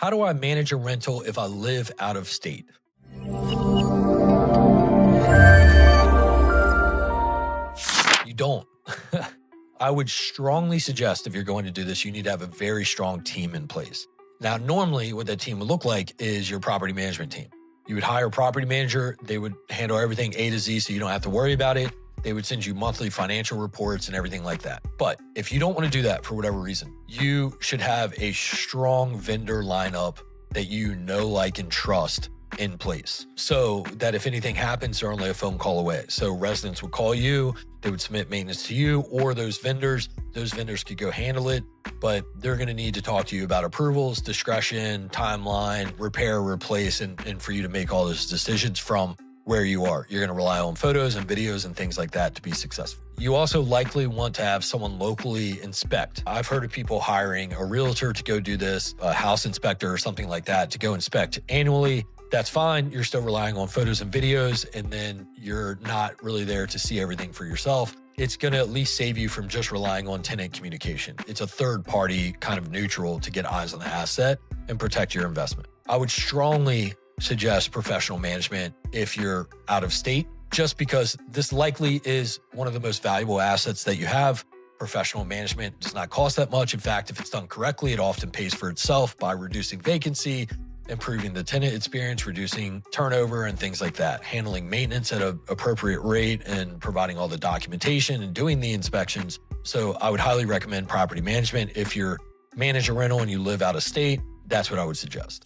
How do I manage a rental if I live out of state? You don't. I would strongly suggest if you're going to do this, you need to have a very strong team in place. Now, normally what that team would look like is your property management team. You would hire a property manager. They would handle everything A to Z so you don't have to worry about it. They would send you monthly financial reports and everything like that. But if you don't want to do that for whatever reason, you should have a strong vendor lineup that you know, like, and trust in place so that if anything happens, they're only a phone call away. So residents would call you, they would submit maintenance to you or those vendors could go handle it, but they're going to need to talk to you about approvals, discretion, timeline, repair, replace, and for you to make all those decisions from where you are. You're going to rely on photos and videos and things like that to be successful. You also likely want to have someone locally inspect. I've heard of people hiring a realtor to go do this, a house inspector or something like that to go inspect annually. That's fine. You're still relying on photos and videos, and then you're not really there to see everything for yourself. It's going to at least save you from just relying on tenant communication. It's a third party kind of neutral to get eyes on the asset and protect your investment. I would strongly suggest professional management if you're out of state, just because this likely is one of the most valuable assets that you have. Professional management does not cost that much. In fact, if it's done correctly, it often pays for itself by reducing vacancy, improving the tenant experience, reducing turnover and things like that, handling maintenance at an appropriate rate and providing all the documentation and doing the inspections. So I would highly recommend property management. If you're manage a rental and you live out of state, that's what I would suggest.